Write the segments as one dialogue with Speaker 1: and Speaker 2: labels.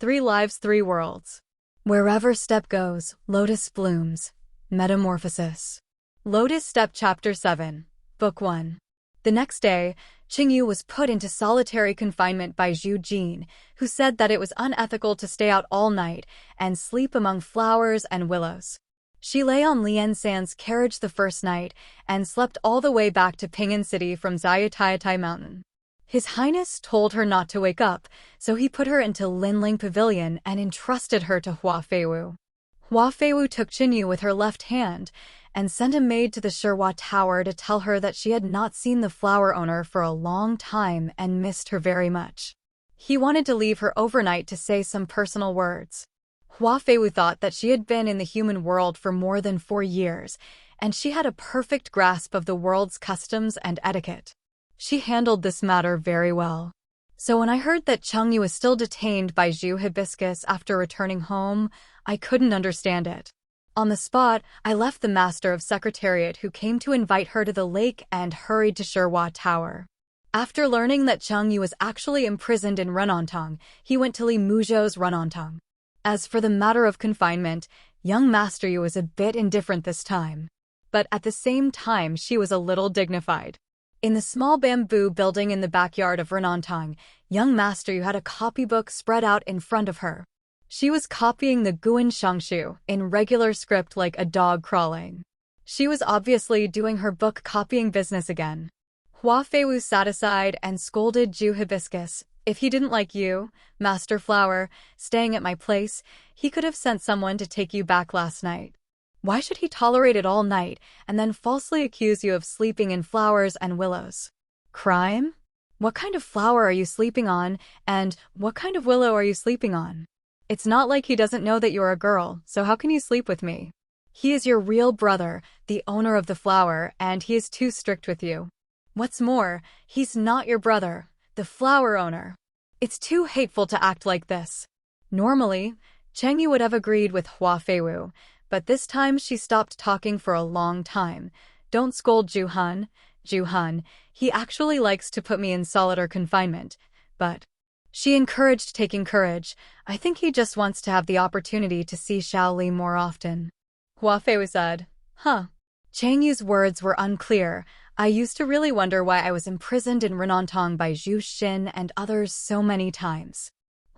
Speaker 1: 3 lives, 3 worlds. Wherever step goes, Lotus blooms. Metamorphosis. Lotus Step Chapter 7, Book 1. The next day, Qingyu was put into solitary confinement by Zhu Jin, who said that it was unethical to stay out all night and sleep among flowers and willows. She lay on Lian San's carriage the first night and slept all the way back to Ping'an City from Zayatiatai Mountain. His Highness told her not to wake up, so he put her into Linling Pavilion and entrusted her to Hua Feiwu. Hua Feiwu took Qingyu with her left hand and sent a maid to the Shihua Tower to tell her that she had not seen the flower owner for a long time and missed her very much. He wanted to leave her overnight to say some personal words. Hua Feiwu thought that she had been in the human world for more than 4 years, and she had a perfect grasp of the world's customs and etiquette. She handled this matter very well. So when I heard that Qingyu was still detained by Zhu Hibiscus after returning home, I couldn't understand it. On the spot, I left the master of secretariat who came to invite her to the lake and hurried to Shihua Tower. After learning that Qingyu was actually imprisoned in Renantong, he went to Li Muzhou's Renantong. As for the matter of confinement, young Master Yu was a bit indifferent this time. But at the same time she was a little dignified. In the small bamboo building in the backyard of Renantong, young Master Yu had a copybook spread out in front of her. She was copying the Guan Shangshu in regular script like a dog crawling. She was obviously doing her book copying business again. Hua Feiwu sat aside and scolded Zhu Hibiscus. If he didn't like you, Master Flower, staying at my place, he could have sent someone to take you back last night. Why should he tolerate it all night and then falsely accuse you of sleeping in flowers and willows? Crime? What kind of flower are you sleeping on, and what kind of willow are you sleeping on? It's not like he doesn't know that you're a girl, so how can you sleep with me? He is your real brother, the owner of the flower, and he is too strict with you. What's more, he's not your brother, the flower owner. It's too hateful to act like this. Normally, Qingyu would have agreed with Hua Feiwu, but this time she stopped talking for a long time. Don't scold Zhu Han, he actually likes to put me in solitary confinement, but... She encouraged taking courage. I think he just wants to have the opportunity to see Shaoli more often. Hua Feiwu said, Qingyu's words were unclear. I used to really wonder why I was imprisoned in Renantong by Zhu Xin and others so many times.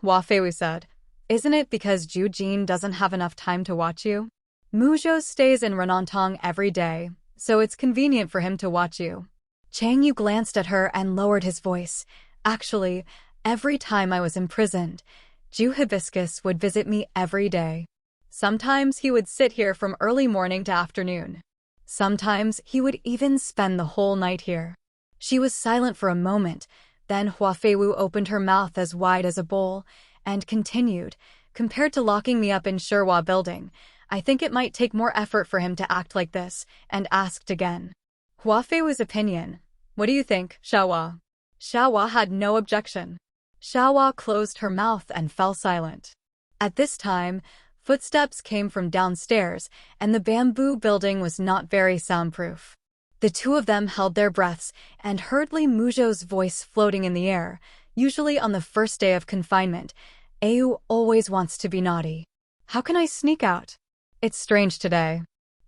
Speaker 1: Hua Feiwu said, Isn't it because Zhu Jin doesn't have enough time to watch you? Muzhou stays in Renantong every day, so it's convenient for him to watch you. Qingyu glanced at her and lowered his voice. Actually, every time I was imprisoned, Zhu Hibiscus would visit me every day. Sometimes he would sit here from early morning to afternoon. Sometimes he would even spend the whole night here. She was silent for a moment, then Hua Feiwu opened her mouth as wide as a bowl and continued, Compared to locking me up in Shihua Building, I think it might take more effort for him to act like this, and asked again. Hua Feiwu's opinion. What do you think, Xiaohua? Xiaohua had no objection. Xiaohua closed her mouth and fell silent. At this time, footsteps came from downstairs, and the bamboo building was not very soundproof. The two of them held their breaths and heard Li Muzhou's voice floating in the air. Usually on the first day of confinement, Ayu always wants to be naughty. How can I sneak out? It's strange today.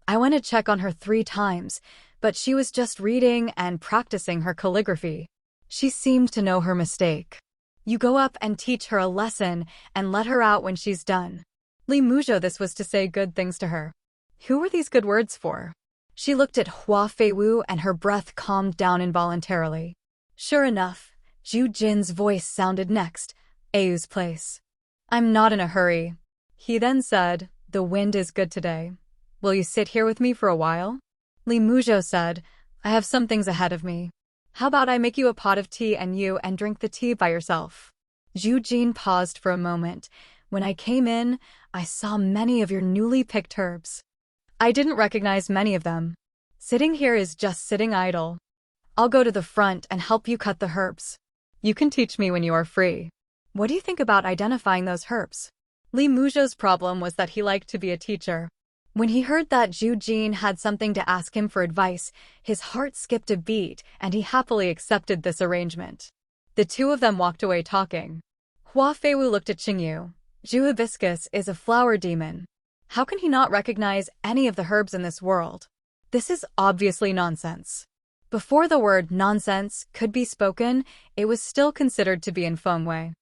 Speaker 1: I went to check on her 3 times, but she was just reading and practicing her calligraphy. She seemed to know her mistake. You go up and teach her a lesson and let her out when she's done. Li Muzhou, this was to say good things to her. Who were these good words for? She looked at Hua Feiwu and her breath calmed down involuntarily. Sure enough, Zhu Jin's voice sounded next, Ayu's place. I'm not in a hurry. He then said, The wind is good today. Will you sit here with me for a while? Li Muzhou said, I have some things ahead of me. How about I make you a pot of tea and you drink the tea by yourself? Zhu Jin paused for a moment. When I came in, I saw many of your newly picked herbs. I didn't recognize many of them. Sitting here is just sitting idle. I'll go to the front and help you cut the herbs. You can teach me when you are free. What do you think about identifying those herbs? Li Muzhou's problem was that he liked to be a teacher. When he heard that Zhu Jin had something to ask him for advice, his heart skipped a beat and he happily accepted this arrangement. The two of them walked away talking. Hua Feiwu looked at Qingyu. Zhu Hibiscus is a flower demon. How can he not recognize any of the herbs in this world? This is obviously nonsense. Before the word nonsense could be spoken, it was still considered to be in Fengwei.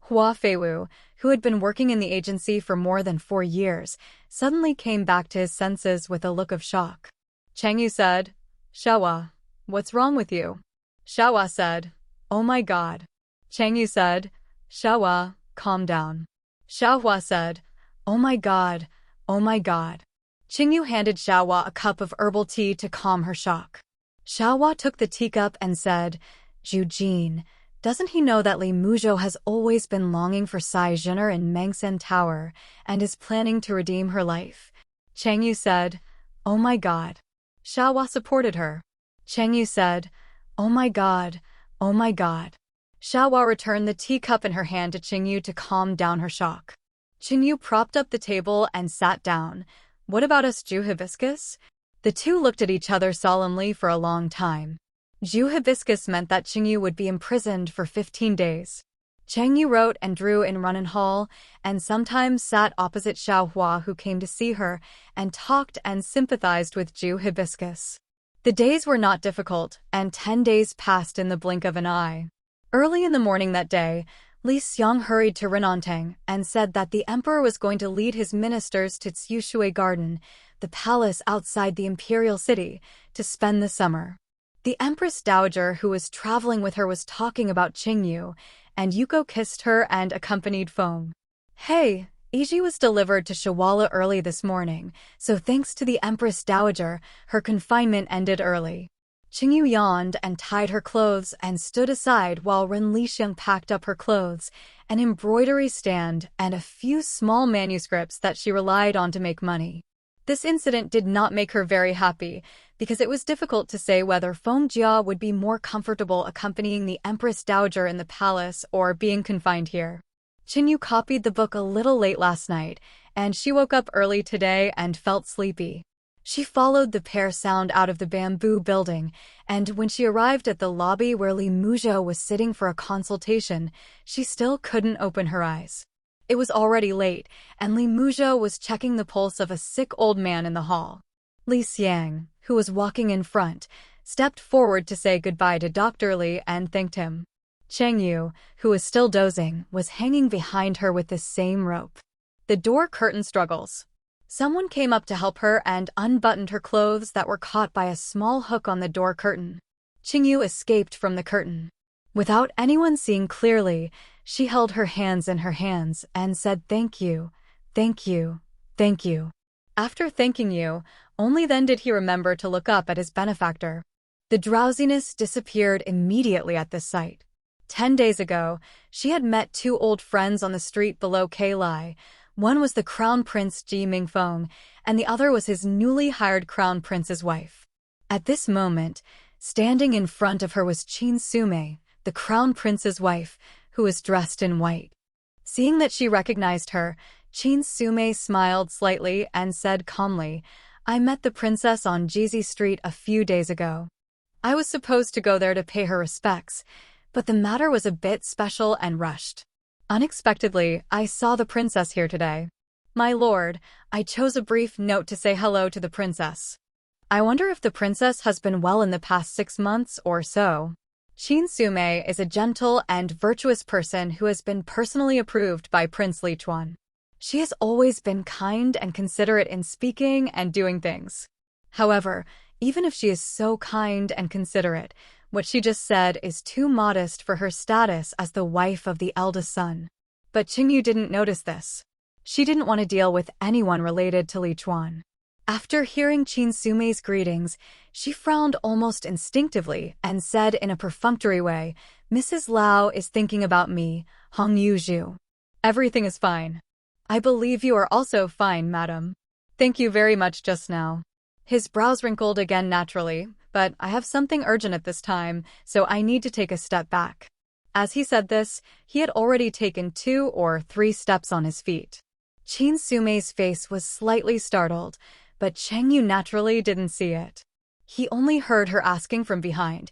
Speaker 1: Hua Feiwu, who had been working in the agency for more than 4 years, suddenly came back to his senses with a look of shock. Chengyu said, "Xiaohua, what's wrong with you?" Xiaohua said, "Oh my god." Chengyu said, "Xiaohua, calm down." Xiaohua said, "Oh my god, oh my god." Chengyu handed Xiaohua a cup of herbal tea to calm her shock. Xiaohua took the teacup and said, "Zhu Jin, doesn't he know that Li Muzhou has always been longing for Sai Zhen'er in Mangsan Tower and is planning to redeem her life?" Chengyu said, "Oh my god." Xiaohua supported her. Chengyu said, "Oh my god, oh my god." Xiaohua returned the teacup in her hand to Chengyu to calm down her shock. Chengyu propped up the table and sat down. "What about us, Zhu Hibiscus?" The two looked at each other solemnly for a long time. Zhu Hibiscus meant that Chengyu would be imprisoned for 15 days. Chengyu wrote and drew in Runan Hall, and sometimes sat opposite Xiaohua, who came to see her, and talked and sympathized with Zhu Hibiscus. The days were not difficult, and 10 days passed in the blink of an eye. Early in the morning that day, Li Xiang hurried to Renantang and said that the emperor was going to lead his ministers to Tsushui Garden, the palace outside the imperial city, to spend the summer. The empress dowager who was traveling with her was talking about Chengyu, and Yuko kissed her and accompanied Feng. "Hey, Iji was delivered to Shawala early this morning, so thanks to the empress dowager, her confinement ended early." Chengyu yawned and tied her clothes and stood aside while Ren Lixiang packed up her clothes, an embroidery stand, and a few small manuscripts that she relied on to make money. This incident did not make her very happy, because it was difficult to say whether Feng Jia would be more comfortable accompanying the Empress Dowager in the palace or being confined here. Chengyu copied the book a little late last night, and she woke up early today and felt sleepy. She followed the pair sound out of the bamboo building, and when she arrived at the lobby where Li Muzhou was sitting for a consultation, she still couldn't open her eyes. It was already late, and Li Muzhou was checking the pulse of a sick old man in the hall. Li Xiang, who was walking in front, stepped forward to say goodbye to Dr. Li and thanked him. Chengyu, who was still dozing, was hanging behind her with the same rope. The door curtain struggles. Someone came up to help her and unbuttoned her clothes that were caught by a small hook on the door curtain. Chengyu escaped from the curtain. Without anyone seeing clearly, she held her hands in her hands and said thank you, thank you, thank you. After thanking you, only then did he remember to look up at his benefactor. The drowsiness disappeared immediately at this sight. 10 days ago, she had met 2 old friends on the street below Kailai. One was the Crown Prince Ji Mingfeng, and the other was his newly hired Crown Prince's wife. At this moment, standing in front of her was Qin Sume, the Crown Prince's wife, who was dressed in white. Seeing that she recognized her, Qin Sume smiled slightly and said calmly, "I met the princess on Jizi Street a few days ago. I was supposed to go there to pay her respects, but the matter was a bit special and rushed. Unexpectedly, I saw the princess here today. My lord, I chose a brief note to say hello to the princess. I wonder if the princess has been well in the past 6 months or so." Qin Sume is a gentle and virtuous person who has been personally approved by Prince Li Chuan. She has always been kind and considerate in speaking and doing things. However, even if she is so kind and considerate, what she just said is too modest for her status as the wife of the eldest son. But Chengyu didn't notice this. She didn't want to deal with anyone related to Li Chuan. After hearing Qin Sume's greetings, she frowned almost instinctively and said in a perfunctory way, "Mrs. Lao is thinking about me, Hong Yuzhu. Everything is fine. I believe you are also fine, madam. Thank you very much just now." His brows wrinkled again naturally, "But I have something urgent at this time, so I need to take a step back." As he said this, he had already taken 2 or 3 steps on his feet. Qin Sume's face was slightly startled, but Chengyu naturally didn't see it. He only heard her asking from behind,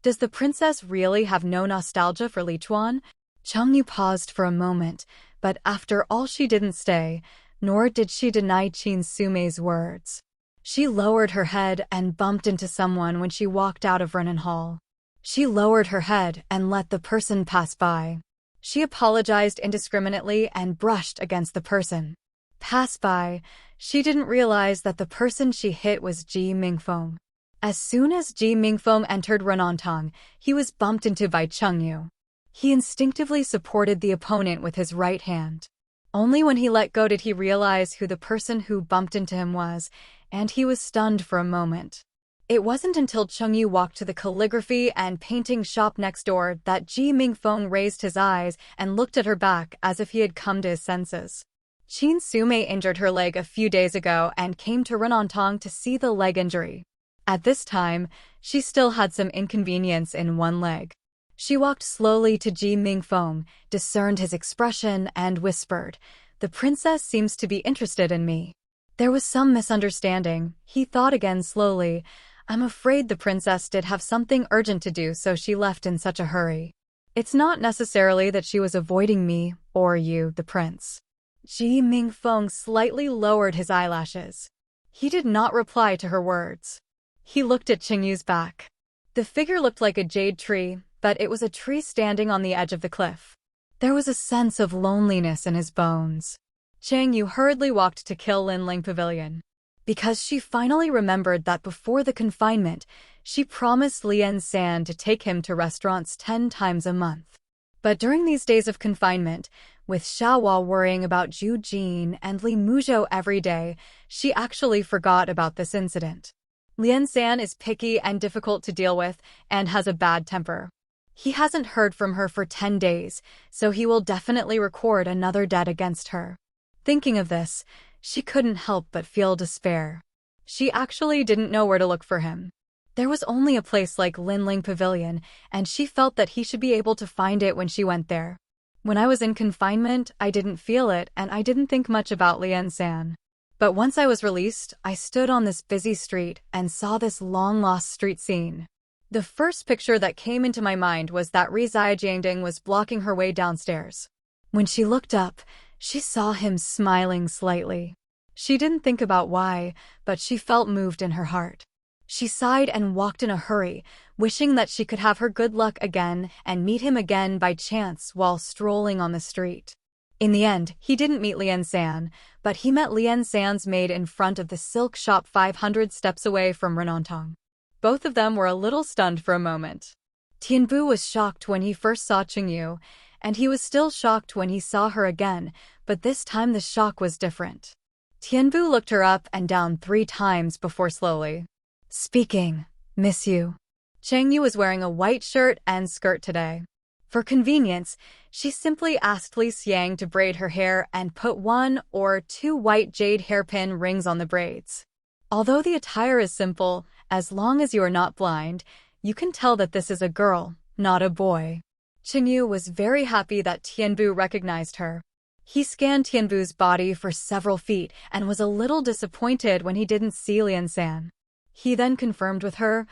Speaker 1: "Does the princess really have no nostalgia for Li Chuan?" Chengyu paused for a moment, But after all, she didn't stay, nor did she deny Qin Sumei's words. She lowered her head and bumped into someone when she walked out of Renan Hall. She lowered her head and let the person pass by. She apologized indiscriminately and brushed against the person. Pass by. She didn't realize that the person she hit was Ji Mingfeng. As soon as Ji Mingfeng entered Renantong, he was bumped into by Chengyu. He instinctively supported the opponent with his right hand. Only when he let go did he realize who the person who bumped into him was, and he was stunned for a moment. It wasn't until Chengyu walked to the calligraphy and painting shop next door that Ji Mingfeng raised his eyes and looked at her back as if he had come to his senses. Qin Sumei injured her leg a few days ago and came to Renantong to see the leg injury. At this time, she still had some inconvenience in one leg. She walked slowly to Ji Mingfeng, discerned his expression, and whispered, "The princess seems to be interested in me." There was some misunderstanding. He thought again slowly. I'm afraid the princess did have something urgent to do, so she left in such a hurry. It's not necessarily that she was avoiding me, or you, the prince. Ji Mingfeng slightly lowered his eyelashes. He did not reply to her words. He looked at Chengyu's back. The figure looked like a jade tree, but it was a tree standing on the edge of the cliff. There was a sense of loneliness in his bones. Chengyu hurriedly walked to Kill Linling Pavilion. Because she finally remembered that before the confinement, she promised Lian San to take him to restaurants 10 times a month. But during these days of confinement, with Xiaohua worrying about Zhu Jin and Li Muzhou every day, she actually forgot about this incident. Lian San is picky and difficult to deal with, and has a bad temper. He hasn't heard from her for 10 days, so he will definitely record another debt against her. Thinking of this, she couldn't help but feel despair. She actually didn't know where to look for him. There was only a place like Linling Pavilion, and she felt that he should be able to find it when she went there. When I was in confinement, I didn't feel it, and I didn't think much about Lian San. But once I was released, I stood on this busy street and saw this long-lost street scene. The first picture that came into my mind was that Ri Jiangding was blocking her way downstairs. When she looked up, she saw him smiling slightly. She didn't think about why, but she felt moved in her heart. She sighed and walked in a hurry, wishing that she could have her good luck again and meet him again by chance while strolling on the street. In the end, he didn't meet Lian San, but he met Lian San's maid in front of the silk shop 500 steps away from Renantong. Both of them were a little stunned for a moment. Tianbu was shocked when he first saw Chengyu, and he was still shocked when he saw her again, but this time the shock was different. Tianbu looked her up and down 3 times before slowly speaking, "Miss you." Chengyu was wearing a white shirt and skirt today. For convenience, she simply asked Li Xiang to braid her hair and put 1 or 2 white jade hairpin rings on the braids. Although the attire is simple, as long as you are not blind, you can tell that this is a girl, not a boy. Chengyu was very happy that Tianbu recognized her. He scanned Tianbu's body for several feet and was a little disappointed when he didn't see Lian San. He then confirmed with her,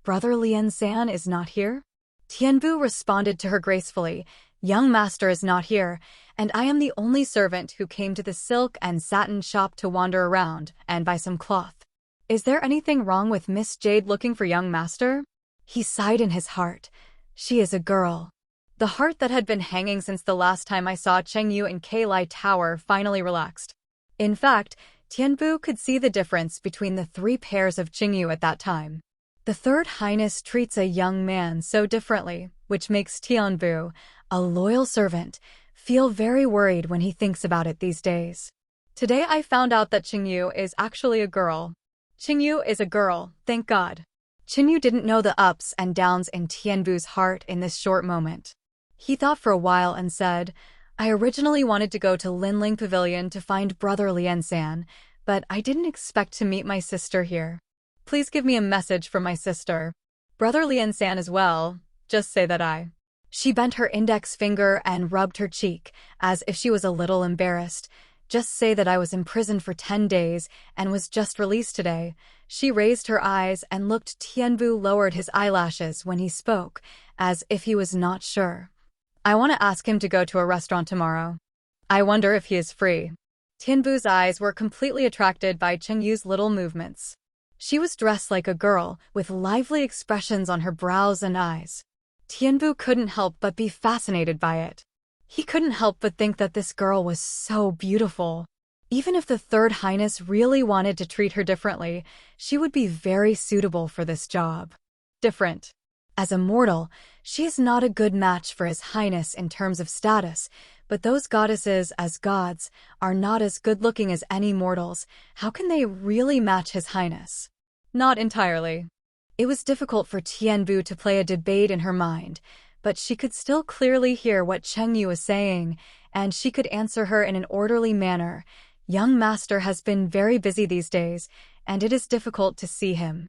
Speaker 1: "Brother Lian San is not here?" Tianbu responded to her gracefully, "Young master is not here, and I am the only servant who came to the silk and satin shop to wander around and buy some cloth. Is there anything wrong with Miss Jade looking for young master?" He sighed in his heart. She is a girl. The heart that had been hanging since the last time I saw Chengyu in Kailai Tower finally relaxed. In fact, Tianbu could see the difference between the 3 pairs of Chengyu at that time. The Third Highness treats a young man so differently, which makes Tianbu, a loyal servant, feel very worried when he thinks about it these days. Today I found out that Chengyu is actually a girl. Chengyu is a girl, thank God. Chengyu didn't know the ups and downs in Tianbu's heart in this short moment. He thought for a while and said, "I originally wanted to go to Linling Pavilion to find Brother Lian San, but I didn't expect to meet my sister here. Please give me a message from my sister. Brother Lian San as well, just say that I." She bent her index finger and rubbed her cheek, as if she was a little embarrassed. "Just say that I was imprisoned for 10 days and was just released today." She raised her eyes and looked. Tianbu lowered his eyelashes when he spoke, as if he was not sure. "I want to ask him to go to a restaurant tomorrow." I wonder if he is free. Tianbu's eyes were completely attracted by Chengyu's little movements. She was dressed like a girl, with lively expressions on her brows and eyes. Tianbu couldn't help but be fascinated by it. He couldn't help but think that this girl was so beautiful. Even if the Third Highness really wanted to treat her differently, she would be very suitable for this job. Different. As a mortal, she is not a good match for His Highness in terms of status, but those goddesses as gods are not as good-looking as any mortals. How can they really match His Highness? Not entirely. It was difficult for Tianbu to play a debate in her mind, but she could still clearly hear what Chengyu was saying, and she could answer her in an orderly manner. Young master has been very busy these days, and it is difficult to see him.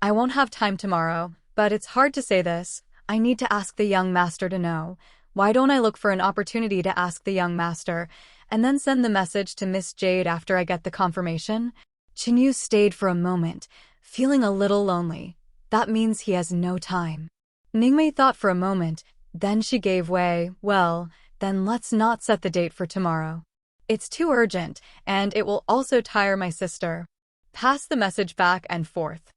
Speaker 1: I won't have time tomorrow, but it's hard to say this. I need to ask the young master to know. Why don't I look for an opportunity to ask the young master, and then send the message to Miss Jade after I get the confirmation? Chengyu stayed for a moment, feeling a little lonely. That means he has no time. Ningmei thought for a moment, then she gave way. Well, then let's not set the date for tomorrow. It's too urgent, and it will also tire my sister. Pass the message back and forth.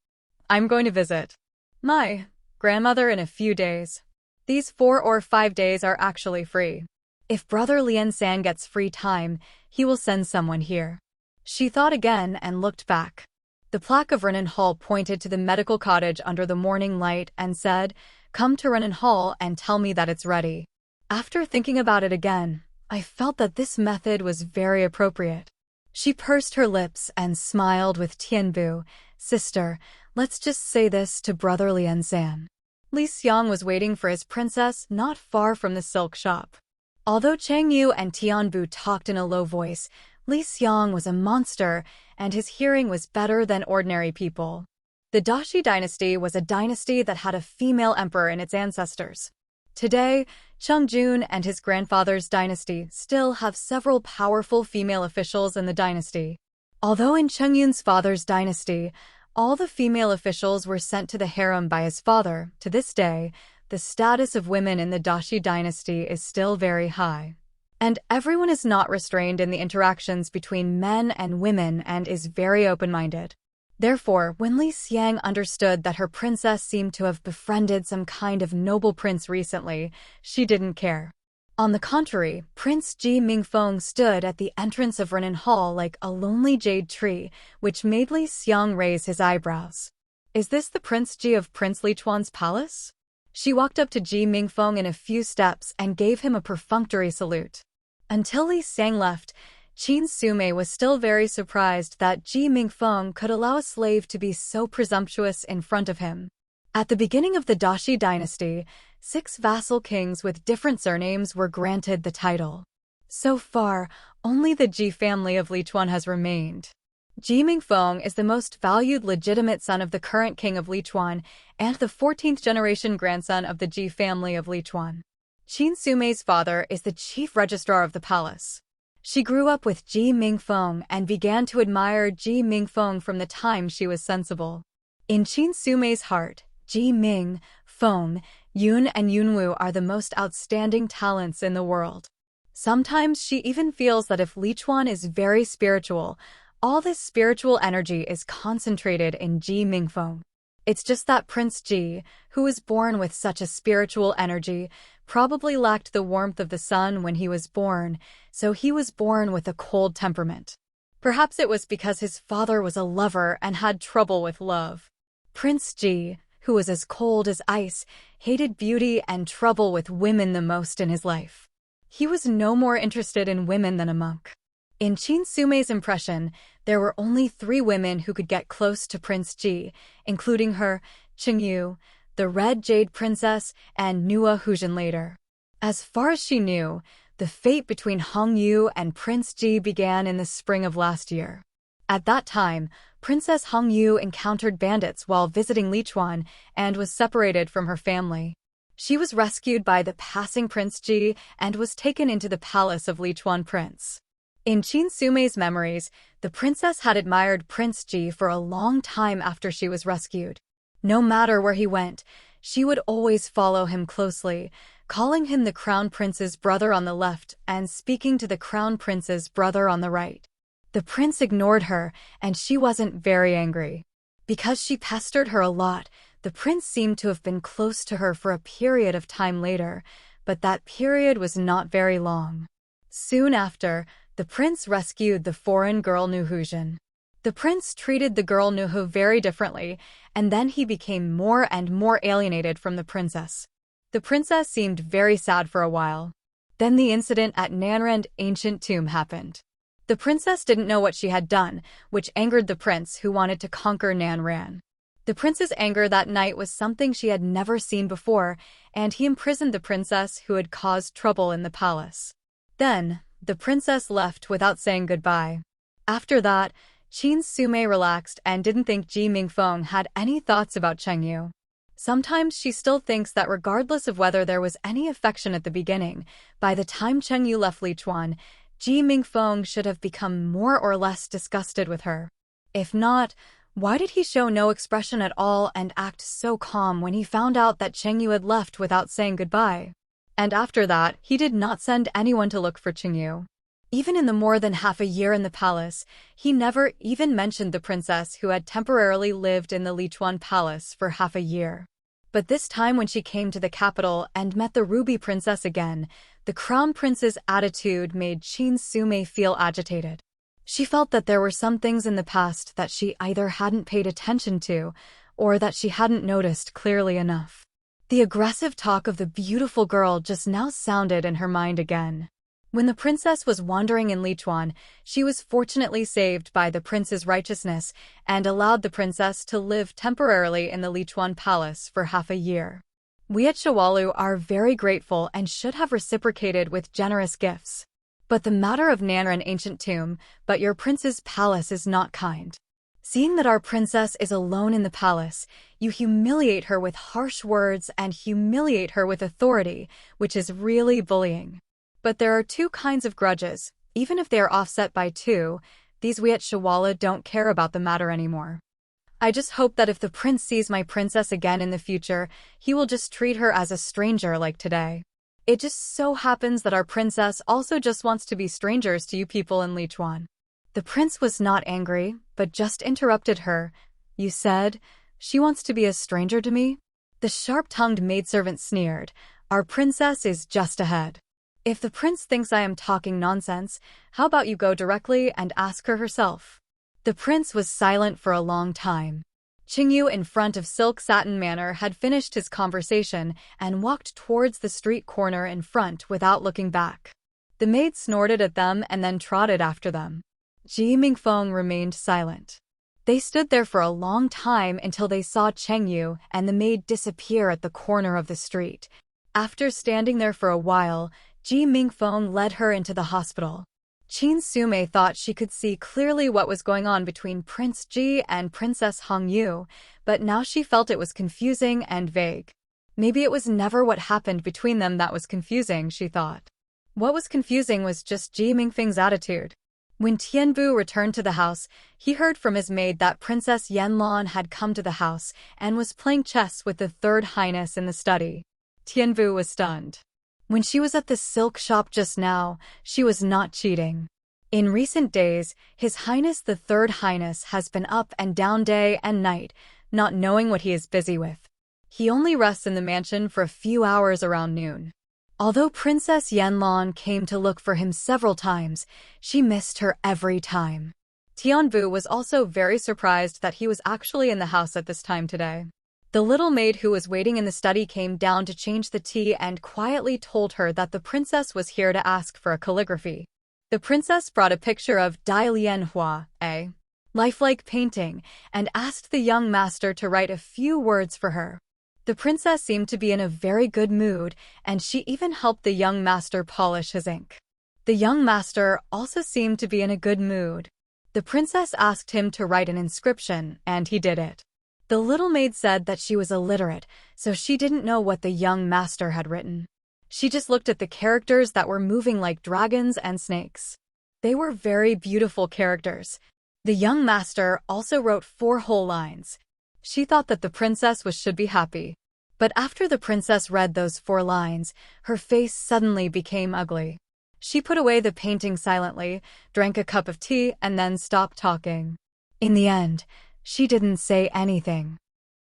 Speaker 1: I'm going to visit my grandmother in a few days. These 4 or 5 days are actually free. If Brother Lian-san gets free time, he will send someone here. She thought again and looked back. The plaque of Renan Hall pointed to the medical cottage under the morning light and said, "Come to Renan Hall and tell me that it's ready." After thinking about it again, I felt that this method was very appropriate. She pursed her lips and smiled with Tianbu. "Sister, let's just say this to Brother Lian-san." Li Xiang was waiting for his princess not far from the silk shop. Although Chengyu and Tianbu talked in a low voice, Li Xiang was a monster, and his hearing was better than ordinary people. The Dashi dynasty was a dynasty that had a female emperor in its ancestors. Today, Cheng-jun and his grandfather's dynasty still have several powerful female officials in the dynasty. Although in Cheng-yun's father's dynasty, all the female officials were sent to the harem by his father, to this day, the status of women in the Dashi dynasty is still very high. And everyone is not restrained in the interactions between men and women and is very open-minded. Therefore, when Li Xiang understood that her princess seemed to have befriended some kind of noble prince recently, she didn't care. On the contrary, Prince Ji Mingfeng stood at the entrance of Renan Hall like a lonely jade tree, which made Li Xiang raise his eyebrows. Is this the Prince Ji of Prince Lichuan's palace? She walked up to Ji Mingfeng in a few steps and gave him a perfunctory salute. Until Li Xiang left, Qin Sumei was still very surprised that Ji Mingfeng could allow a slave to be so presumptuous in front of him. At the beginning of the Dashi dynasty, 6 vassal kings with different surnames were granted the title. So far, only the Ji family of Lichuan has remained. Ji Mingfeng is the most valued legitimate son of the current king of Lichuan and the 14th generation grandson of the Ji family of Lichuan. Qin Sumei's father is the chief registrar of the palace. She grew up with Ji Mingfeng and began to admire Ji Mingfeng from the time she was sensible. In Qin Sumei's heart, Ji Ming, Feng, Yun and Yunwu are the most outstanding talents in the world. Sometimes she even feels that if Lichuan is very spiritual, all this spiritual energy is concentrated in Ji Mingfeng. It's just that Prince Ji, who was born with such a spiritual energy, probably lacked the warmth of the sun when he was born, so he was born with a cold temperament. Perhaps it was because his father was a lover and had trouble with love. Prince Ji, who was as cold as ice, hated beauty and trouble with women the most in his life. He was no more interested in women than a monk. In Qin Sumei's impression, there were only 3 women who could get close to Prince Ji, including her, Chengyu, the Red Jade Princess, and Nua Huzhen later. As far as she knew, the fate between Hong Yu and Prince Ji began in the spring of last year. At that time, Princess Hong Yu encountered bandits while visiting Lichuan and was separated from her family. She was rescued by the passing Prince Ji and was taken into the palace of Lichuan Prince. In Qin Sumei's memories, the princess had admired Prince Ji for a long time after she was rescued. No matter where he went, she would always follow him closely, calling him the Crown Prince's brother on the left and speaking to the Crown Prince's brother on the right. The prince ignored her, and she wasn't very angry. Because she pestered her a lot, the prince seemed to have been close to her for a period of time later, but that period was not very long. Soon after, the prince rescued the foreign girl Nuhuzhen. The prince treated the girl Nuhu very differently, and then he became more and more alienated from the princess. The princess seemed very sad for a while. Then the incident at Nanrand Ancient Tomb happened. The princess didn't know what she had done, which angered the prince who wanted to conquer Nanran. The prince's anger that night was something she had never seen before, and he imprisoned the princess who had caused trouble in the palace. Then, the princess left without saying goodbye. After that, Qin Sume relaxed and didn't think Ji Mingfeng had any thoughts about Chengyu. Sometimes she still thinks that regardless of whether there was any affection at the beginning, by the time Chengyu left Lichuan, Ji Mingfeng should have become more or less disgusted with her. If not, why did he show no expression at all and act so calm when he found out that Chengyu had left without saying goodbye? And after that, he did not send anyone to look for Chengyu. Even in the more than half a year in the palace, he never even mentioned the princess who had temporarily lived in the Lichuan palace for half a year. But this time when she came to the capital and met the Ruby Princess again, the Crown Prince's attitude made Qin Sume feel agitated. She felt that there were some things in the past that she either hadn't paid attention to or that she hadn't noticed clearly enough. The aggressive talk of the beautiful girl just now sounded in her mind again. When the princess was wandering in Lichuan, she was fortunately saved by the prince's righteousness and allowed the princess to live temporarily in the Lichuan palace for half a year. We at Shawalu are very grateful and should have reciprocated with generous gifts. But the matter of Nanran Ancient Tomb, but your prince's palace is not kind. Seeing that our princess is alone in the palace, you humiliate her with harsh words and humiliate her with authority, which is really bullying. But there are two kinds of grudges. Even if they are offset by two, these we at Shawala don't care about the matter anymore. I just hope that if the prince sees my princess again in the future, he will just treat her as a stranger like today. It just so happens that our princess also just wants to be strangers to you people in Lichuan. The prince was not angry, but just interrupted her. You said, she wants to be a stranger to me? The sharp-tongued maidservant sneered. Our princess is just ahead. If the prince thinks I am talking nonsense, how about you go directly and ask her herself? The prince was silent for a long time. Qingyu in front of Silk Satin Manor had finished his conversation and walked towards the street corner in front without looking back. The maid snorted at them and then trotted after them. Ji Mingfeng remained silent. They stood there for a long time until they saw Chengyu and the maid disappear at the corner of the street. After standing there for a while, Ji Mingfeng led her into the hospital. Qin Sume thought she could see clearly what was going on between Prince Ji and Princess Hongyu, but now she felt it was confusing and vague. Maybe it was never what happened between them that was confusing, she thought. What was confusing was just Ji Mingfeng's attitude. When Tianbu returned to the house, he heard from his maid that Princess Yanlan had come to the house and was playing chess with the Third Highness in the study. Tianbu was stunned. When she was at the silk shop just now, she was not cheating. In recent days, His Highness the Third Highness has been up and down day and night, not knowing what he is busy with. He only rests in the mansion for a few hours around noon. Although Princess Yanlan came to look for him several times, she missed her every time. Tianbu was also very surprised that he was actually in the house at this time today. The little maid who was waiting in the study came down to change the tea and quietly told her that the princess was here to ask for a calligraphy. The princess brought a picture of Dai Lianhua, a lifelike painting, and asked the young master to write a few words for her. The princess seemed to be in a very good mood, and she even helped the young master polish his ink. The young master also seemed to be in a good mood. The princess asked him to write an inscription, and he did it. The little maid said that she was illiterate, so she didn't know what the young master had written. She just looked at the characters that were moving like dragons and snakes. They were very beautiful characters. The young master also wrote 4 whole lines. She thought that the princess should be happy. But after the princess read those 4 lines, her face suddenly became ugly. She put away the painting silently, drank a cup of tea, and then stopped talking. In the end, she didn't say anything.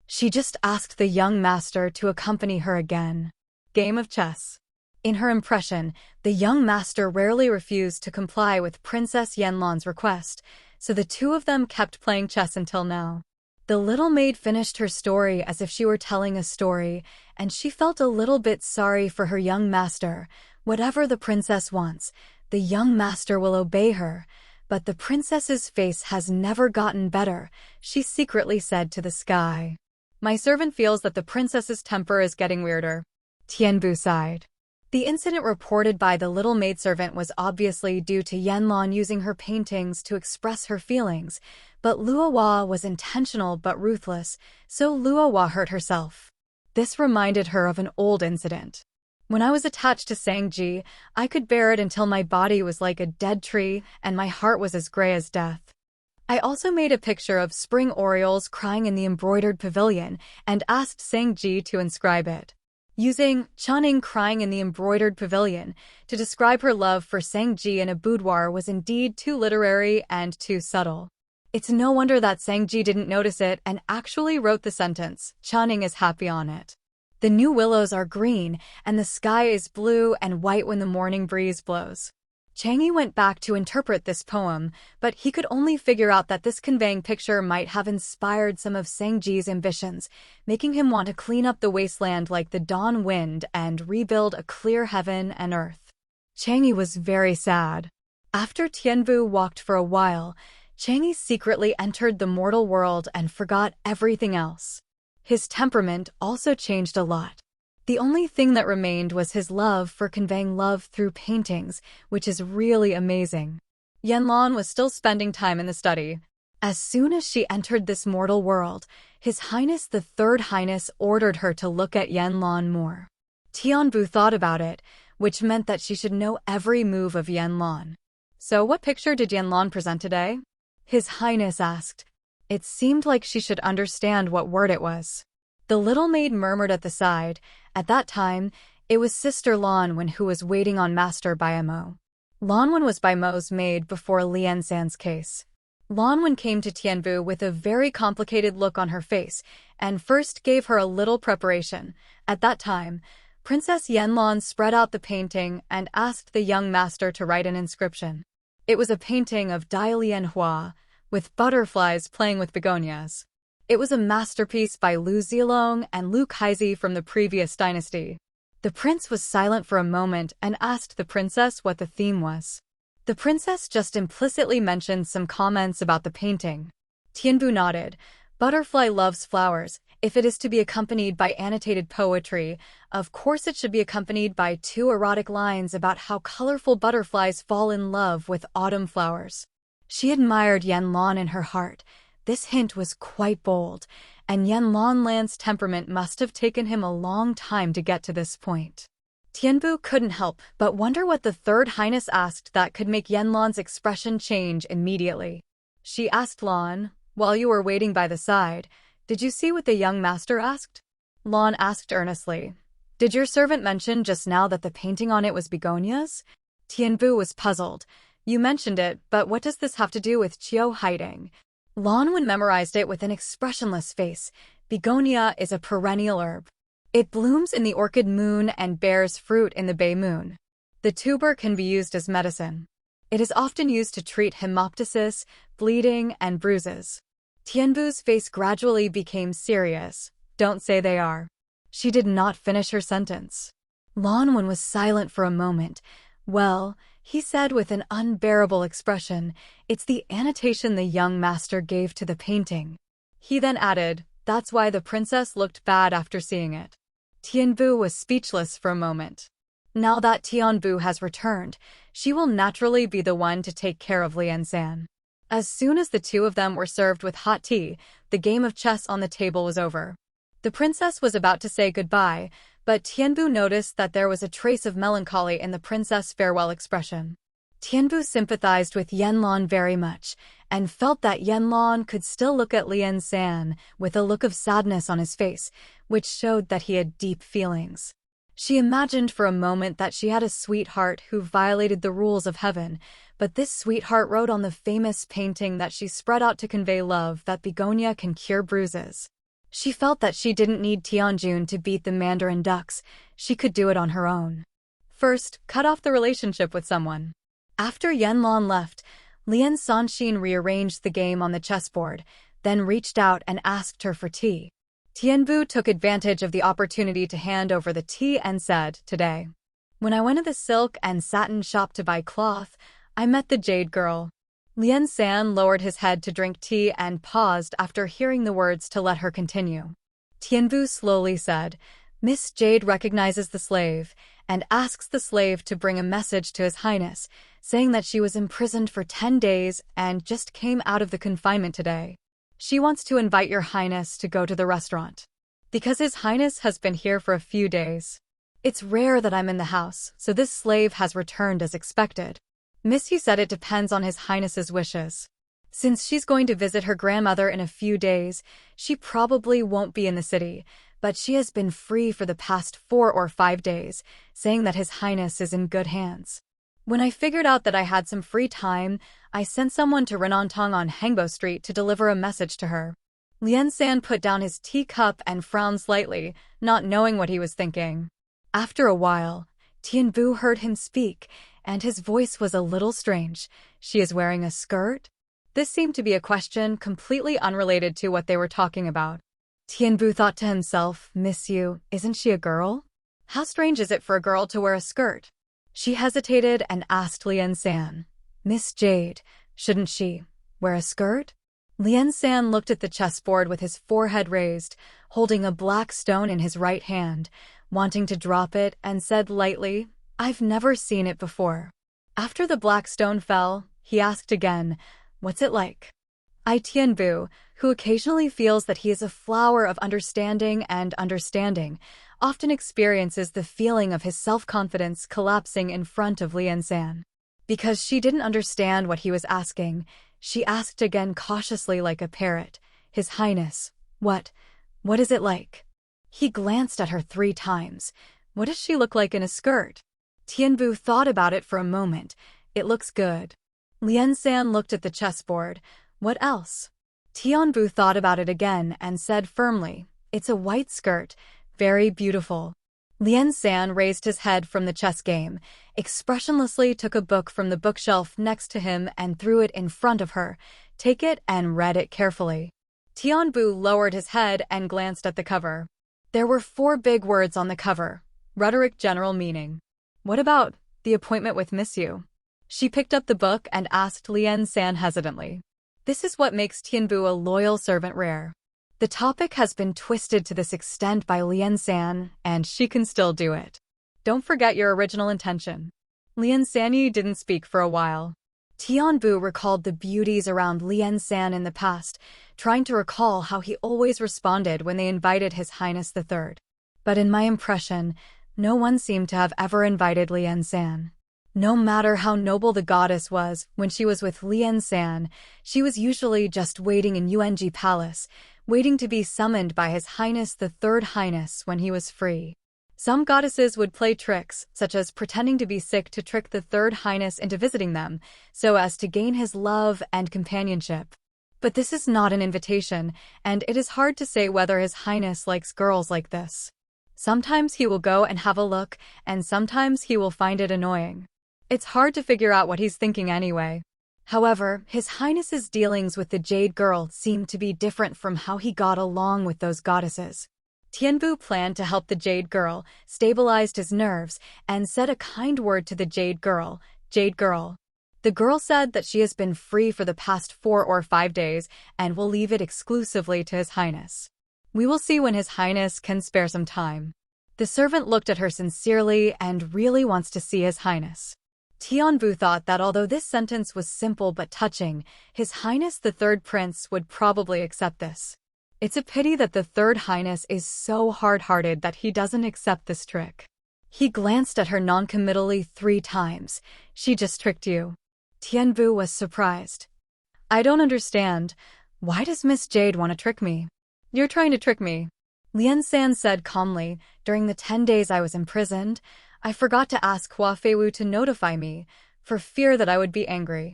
Speaker 1: She just asked the young master to accompany her again. Game of chess. In her impression, the young master rarely refused to comply with Princess Yanlan's request, so the two of them kept playing chess until now. The little maid finished her story as if she were telling a story, and she felt a little bit sorry for her young master. Whatever the princess wants, the young master will obey her. But the princess's face has never gotten better, she secretly said to the sky. My servant feels that the princess's temper is getting weirder. Tianbu sighed. The incident reported by the little maidservant was obviously due to Yanlan using her paintings to express her feelings, but Luohua was intentional but ruthless, so Luohua hurt herself. This reminded her of an old incident. When I was attached to Tangqi, I could bear it until my body was like a dead tree and my heart was as gray as death. I also made a picture of spring orioles crying in the embroidered pavilion and asked Tangqi to inscribe it. Using Chuning crying in the embroidered pavilion to describe her love for Tangqi in a boudoir was indeed too literary and too subtle. It's no wonder that Tangqi didn't notice it and actually wrote the sentence, Chuning is happy on it. The new willows are green, and the sky is blue and white when the morning breeze blows. Chang'e went back to interpret this poem, but he could only figure out that this conveying picture might have inspired some of Tangqi's ambitions, making him want to clean up the wasteland like the dawn wind and rebuild a clear heaven and earth. Chang'e was very sad. After Tianbu walked for a while, Chang'e secretly entered the mortal world and forgot everything else. His temperament also changed a lot. The only thing that remained was his love for conveying love through paintings, which is really amazing. Yanlan was still spending time in the study. As soon as she entered this mortal world, His Highness the Third Highness ordered her to look at Yanlan more. Tianbu thought about it, which meant that she should know every move of Yanlan. So what picture did Yanlan present today? His Highness asked. It seemed like she should understand what word it was. The little maid murmured at the side. At that time, it was Sister Lanwen who was waiting on Master Mo. Lanwen was Mo's maid before Lian San's case. Lanwen came to Tianbu with a very complicated look on her face, and first gave her a little preparation. At that time, Princess Yanlan spread out the painting and asked the young master to write an inscription. It was a painting of Dai Lianhua, with butterflies playing with begonias. It was a masterpiece by Lu Zilong and Lu Kaizi from the previous dynasty. The prince was silent for a moment and asked the princess what the theme was. The princess just implicitly mentioned some comments about the painting. Tianbu nodded. Butterfly loves flowers. If it is to be accompanied by annotated poetry, of course it should be accompanied by 2 erotic lines about how colorful butterflies fall in love with autumn flowers. She admired Yanlan in her heart. This hint was quite bold, and Yanlan's temperament must have taken him a long time to get to this point. Tianbu couldn't help but wonder what the Third Highness asked that could make Yanlan's expression change immediately. She asked Lan, while you were waiting by the side, did you see what the young master asked? Lan asked earnestly. Did your servant mention just now that the painting on it was begonias? Tianbu was puzzled. You mentioned it, but what does this have to do with Qiu hiding? Lanwen memorized it with an expressionless face. Begonia is a perennial herb. It blooms in the orchid moon and bears fruit in the bay moon. The tuber can be used as medicine. It is often used to treat hemoptysis, bleeding, and bruises. Tianbu's face gradually became serious. Don't say they are. She did not finish her sentence. Lanwen was silent for a moment. Well, he said with an unbearable expression, it's the annotation the young master gave to the painting. He then added, that's why the princess looked bad after seeing it. Tianbu was speechless for a moment. Now that Tianbu has returned, she will naturally be the one to take care of Lian San. As soon as the two of them were served with hot tea, the game of chess on the table was over. The princess was about to say goodbye, but Tianbu noticed that there was a trace of melancholy in the princess' farewell expression. Tianbu sympathized with Yanlan very much, and felt that Yanlan could still look at Lian San with a look of sadness on his face, which showed that he had deep feelings. She imagined for a moment that she had a sweetheart who violated the rules of heaven, but this sweetheart wrote on the famous painting that she spread out to convey love that begonia can cure bruises. She felt that she didn't need Tianjun to beat the Mandarin ducks, she could do it on her own. First, cut off the relationship with someone. After Yanlan left, Lian Sanxin rearranged the game on the chessboard, then reached out and asked her for tea. Tianbu took advantage of the opportunity to hand over the tea and said, "Today, when I went to the silk and satin shop to buy cloth, I met the jade girl." Lian San lowered his head to drink tea and paused after hearing the words to let her continue. Tianbu slowly said, "Miss Jade recognizes the slave and asks the slave to bring a message to His Highness, saying that she was imprisoned for 10 days and just came out of the confinement today. She wants to invite Your Highness to go to the restaurant, because His Highness has been here for a few days. It's rare that I'm in the house, so this slave has returned as expected. Miss Yu said it depends on His Highness's wishes. Since she's going to visit her grandmother in a few days, she probably won't be in the city, but she has been free for the past 4 or 5 days, saying that His Highness is in good hands. When I figured out that I had some free time, I sent someone to Renantong on Hangbo Street to deliver a message to her." Lian San put down his teacup and frowned slightly, not knowing what he was thinking. After a while, Tianbu heard him speak, and his voice was a little strange. "She is wearing a skirt?" This seemed to be a question completely unrelated to what they were talking about. Tianbu thought to himself, "Miss Yu, isn't she a girl? How strange is it for a girl to wear a skirt?" She hesitated and asked Lian San, "Miss Jade, shouldn't she wear a skirt?" Lian San looked at the chessboard with his forehead raised, holding a black stone in his right hand, wanting to drop it, and said lightly, "I've never seen it before." After the black stone fell, he asked again, "What's it like?" Tianbu, who occasionally feels that he is a flower of understanding and understanding, often experiences the feeling of his self-confidence collapsing in front of Lian San. Because she didn't understand what he was asking, she asked again cautiously like a parrot, "His Highness, what is it like?" He glanced at her 3 times. "What does she look like in a skirt?" Tianbu thought about it for a moment. "It looks good." Lian San looked at the chessboard. "What else?" Tianbu thought about it again and said firmly, "It's a white skirt, very beautiful." Lian San raised his head from the chess game, expressionlessly took a book from the bookshelf next to him and threw it in front of her. "Take it," and read it carefully. Tianbu lowered his head and glanced at the cover. There were 4 big words on the cover. Rhetoric, general meaning. "What about the appointment with Miss Yu?" She picked up the book and asked Lian San hesitantly. This is what makes Tianbu a loyal servant rare. The topic has been twisted to this extent by Lian San, and she can still do it. Don't forget your original intention. Lian Sanyi didn't speak for a while. Tianbu recalled the beauties around Lian San in the past, trying to recall how he always responded when they invited His Highness III. But in my impression, no one seemed to have ever invited Lian San. No matter how noble the goddess was, when she was with Lian San, she was usually just waiting in Yuanji Palace, waiting to be summoned by His Highness the Third Highness when he was free. Some goddesses would play tricks, such as pretending to be sick to trick the Third Highness into visiting them, so as to gain his love and companionship. But this is not an invitation, and it is hard to say whether His Highness likes girls like this. Sometimes he will go and have a look, and sometimes he will find it annoying. It's hard to figure out what he's thinking anyway. However, His Highness's dealings with the Jade Girl seemed to be different from how he got along with those goddesses. Tianbu planned to help the Jade Girl, stabilized his nerves, and said a kind word to the Jade Girl. "Jade Girl." The girl said that she has been free for the past 4 or 5 days and will leave it exclusively to His Highness. We will see when His Highness can spare some time. The servant looked at her sincerely and really wants to see His Highness. Tianbu thought that although this sentence was simple but touching, His Highness the Third Prince would probably accept this. It's a pity that the Third Highness is so hard-hearted that he doesn't accept this trick. He glanced at her noncommittally 3 times. "She just tricked you." Tianbu was surprised. "I don't understand. Why does Miss Jade want to trick me?" "You're trying to trick me." Lian San said calmly. During the 10 days I was imprisoned, I forgot to ask Hua Feiwu to notify me, for fear that I would be angry.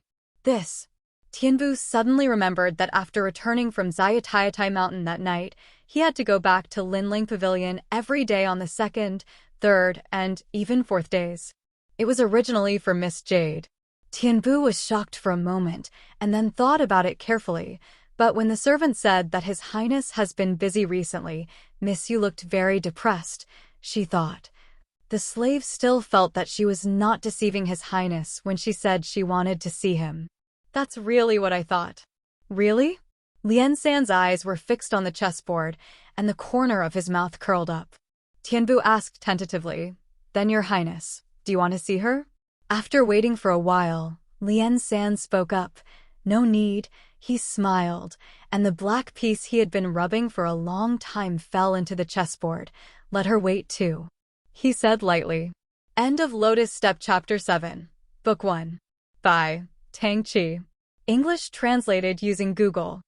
Speaker 1: Tianbu suddenly remembered that after returning from Zayatiatai Mountain that night, he had to go back to Linling Pavilion every day on the 2nd, 3rd, and even 4th days. It was originally for Miss Jade. Tianbu was shocked for a moment, and then thought about it carefully, but when the servant said that His Highness has been busy recently, Miss Yu looked very depressed, she thought. The slave still felt that she was not deceiving His Highness when she said she wanted to see him. That's really what I thought. Really? Lian San's eyes were fixed on the chessboard, and the corner of his mouth curled up. Tianbu asked tentatively, Then Your Highness, do you want to see her? After waiting for a while, Lian San spoke up. No need, he smiled, and the black piece he had been rubbing for a long time fell into the chessboard. Let her wait too, he said lightly. End of Lotus Step Chapter 7, Book 1. By Tangqi. English translated using Google.